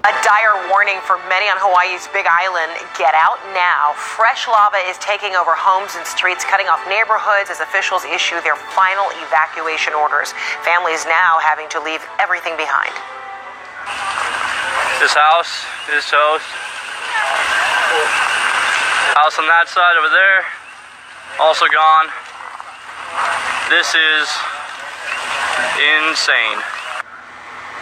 A dire warning for many on Hawaii's Big Island. Get out now. Fresh lava is taking over homes and streets, cutting off neighborhoods as officials issue their final evacuation orders. Families now having to leave everything behind. This house is toast. House on that side over there, also gone. This is insane.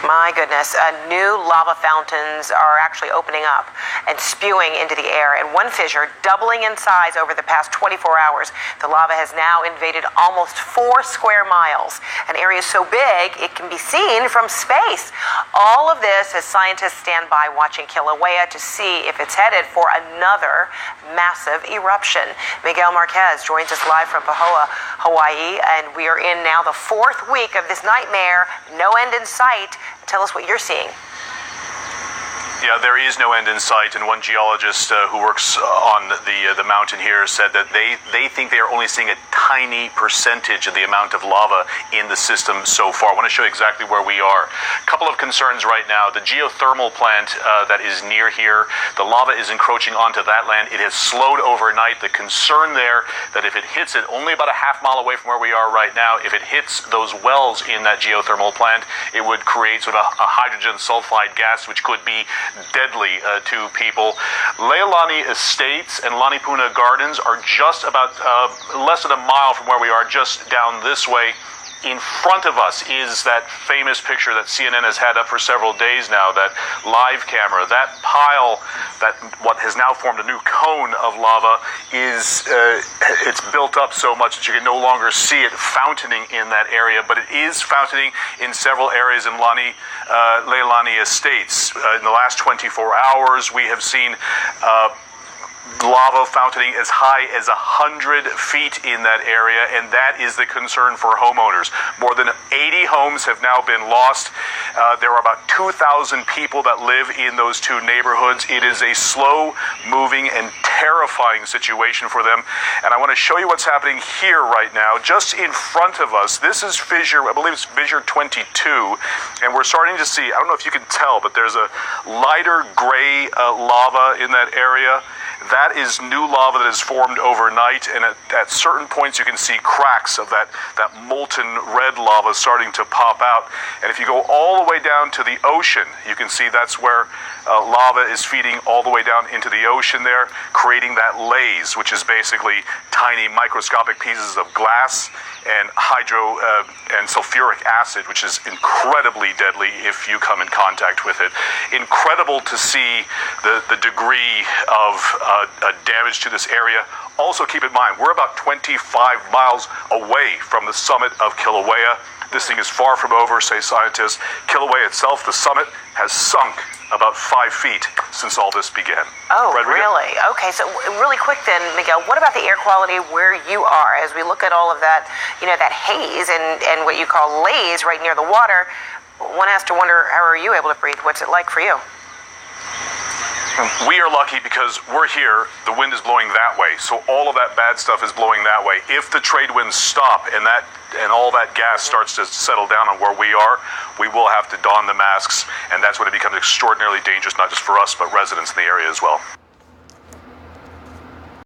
My goodness, new lava fountains are actually opening up and spewing into the air. And one fissure doubling in size over the past 24 hours. The lava has now invaded almost 4 square miles. An area so big it can be seen from space. All of this as scientists stand by watching Kilauea to see if it's headed for another massive eruption. Miguel Marquez joins us live from Pahoa, Hawaii, and we are in now the 4th week of this nightmare. No end in sight. Tell us what you're seeing. Yeah, there is no end in sight, and one geologist who works on the mountain here said that they think they are only seeing a tiny percentage of the amount of lava in the system so far. I want to show you exactly where we are. A couple of concerns right now. The geothermal plant that is near here, the lava is encroaching onto that land. It has slowed overnight. The concern there that if it hits it only about a half mile away from where we are right now, if it hits those wells in that geothermal plant, it would create sort of a hydrogen sulfide gas, which could be deadly to people. Leilani Estates and Lanipuna Gardens are just about less than a mile from where we are, just down this way. In front of us is that famous picture that CNN has had up for several days now, that live camera. That pile, that what has now formed a new cone of lava, is it's built up so much that you can no longer see it fountaining in that area, but it is fountaining in several areas in Leilani Estates. In the last 24 hours, we have seen lava fountaining as high as 100 feet in that area, and that is the concern for homeowners. More than 80 homes have now been lost. There are about 2,000 people that live in those two neighborhoods. It is a slow-moving and terrifying situation for them, and I want to show you what's happening here right now. Just in front of us, this is fissure, I believe it's fissure 22, and we're starting to see, I don't know if you can tell, but there's a lighter gray lava in that area. That is new lava that has formed overnight, and at certain points you can see cracks of that molten red lava starting to pop out. And if you go all the way down to the ocean, you can see that's where lava is feeding all the way down into the ocean there, creating that laze, which is basically tiny microscopic pieces of glass and hydro and sulfuric acid, which is incredibly deadly if you come in contact with it. Incredible to see the degree of damage to this area. Also keep in mind, we're about 25 miles away from the summit of Kilauea. This thing is far from over, say scientists. Kilauea itself, the summit, has sunk about 5 feet since all this began. Oh, Frederica? Really? Okay, so really quick then, Miguel, what about the air quality where you are? As we look at all of that, you know, that haze and what you call laze right near the water, one has to wonder, how are you able to breathe? What's it like for you? We are lucky because we're here, the wind is blowing that way, so all of that bad stuff is blowing that way. If the trade winds stop and all that gas starts to settle down on where we are, we will have to don the masks, and that's when it becomes extraordinarily dangerous, not just for us, but residents in the area as well.